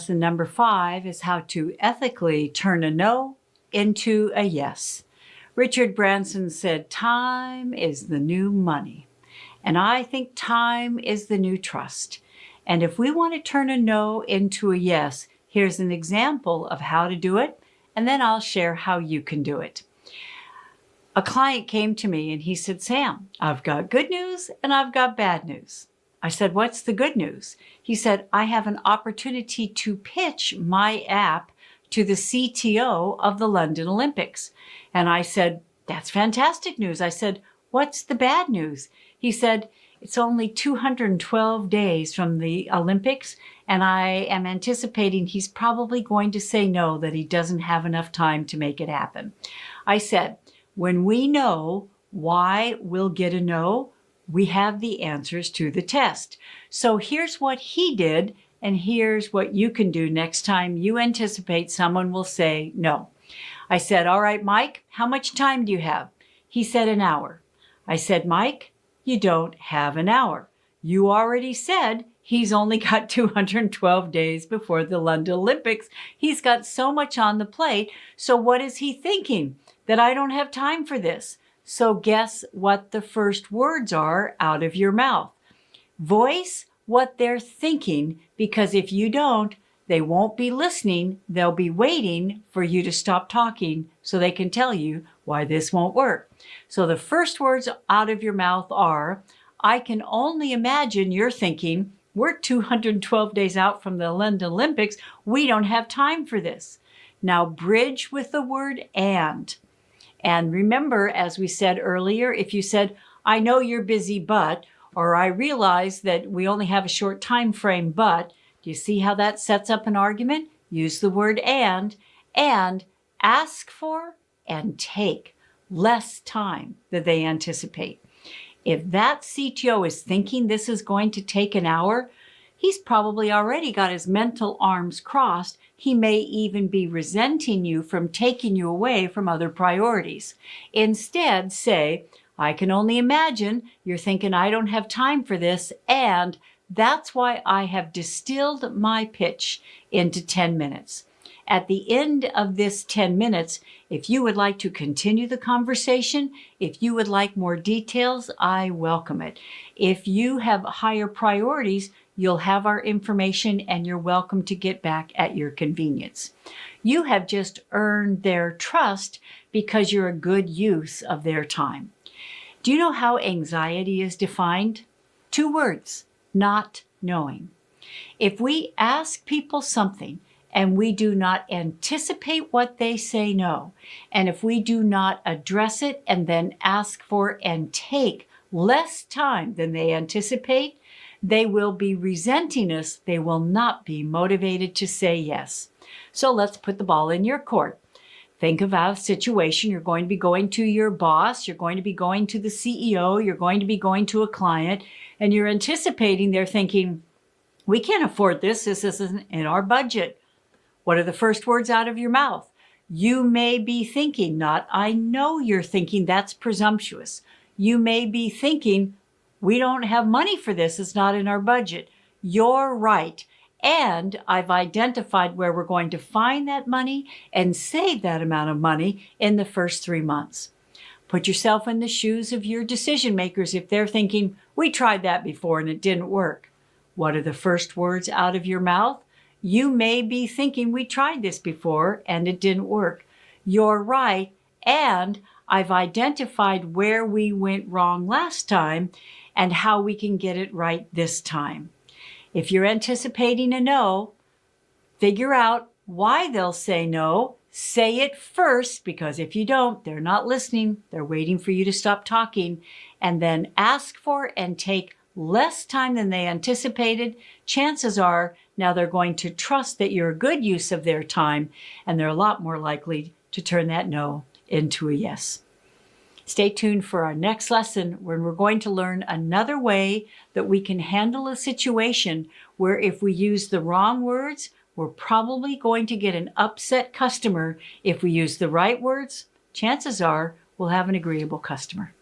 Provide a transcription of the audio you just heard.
Lesson number 5 is how to ethically turn a no into a yes. Richard Branson said, "Time is the new money." And I think time is the new trust. And if we want to turn a no into a yes, here's an example of how to do it, and then I'll share how you can do it. A client came to me and he said, "Sam, I've got good news and I've got bad news." I said, "What's the good news?" He said, "I have an opportunity to pitch my app to the CTO of the London Olympics." And I said, "That's fantastic news." I said, "What's the bad news?" He said, "It's only 212 days from the Olympics, and I am anticipating he's probably going to say no, that he doesn't have enough time to make it happen." I said, when we know why we'll get a no, we have the answers to the test. So here's what he did, and here's what you can do next time you anticipate someone will say no. I said, "All right, Mike, how much time do you have?" He said, "An hour." I said, "Mike, you don't have an hour. You already said he's only got 212 days before the London Olympics. He's got so much on the plate. So what is he thinking? That I don't have time for this." So guess what the first words are out of your mouth. Voice what they're thinking, because if you don't, they won't be listening. They'll be waiting for you to stop talking so they can tell you why this won't work. So the first words out of your mouth are, I can only imagine you're thinking, we're 212 days out from the London Olympics. We don't have time for this. Now bridge with the word and. And remember, as we said earlier, if you said, "I know you're busy, but," or "I realize that we only have a short time frame, but," do you see how that sets up an argument? Use the word and ask for and take less time than they anticipate. If that CTO is thinking this is going to take an hour, he's probably already got his mental arms crossed. He may even be resenting you from taking you away from other priorities. Instead, say, "I can only imagine you're thinking I don't have time for this, and that's why I have distilled my pitch into 10 minutes. At the end of this 10 minutes, if you would like to continue the conversation, if you would like more details, I welcome it. If you have higher priorities, you'll have our information and you're welcome to get back at your convenience." You have just earned their trust because you're a good use of their time. Do you know how anxiety is defined? 2 words, not knowing. If we ask people something and we do not anticipate what they say no, and if we do not address it and then ask for and take less time than they anticipate, they will be resenting us. They will not be motivated to say yes. So let's put the ball in your court. Think of a situation. You're going to be going to your boss. You're going to be going to the CEO. You're going to be going to a client, and you're anticipating they're thinking, "We can't afford this. This isn't in our budget." What are the first words out of your mouth? You may be thinking, not "I know you're thinking," that's presumptuous. You may be thinking, "We don't have money for this. It's not in our budget." You're right. And I've identified where we're going to find that money and save that amount of money in the first 3 months. Put yourself in the shoes of your decision makers if they're thinking, "We tried that before and it didn't work." What are the first words out of your mouth? You may be thinking, "We tried this before and it didn't work." You're right. And I've identified where we went wrong last time and how we can get it right this time. If you're anticipating a no, figure out why they'll say no. Say it first, because if you don't, they're not listening. They're waiting for you to stop talking. And then ask for and take less time than they anticipated. Chances are now they're going to trust that you're a good use of their time, and they're a lot more likely to turn that no into a yes. Stay tuned for our next lesson when we're going to learn another way that we can handle a situation where if we use the wrong words, we're probably going to get an upset customer. If we use the right words, chances are we'll have an agreeable customer.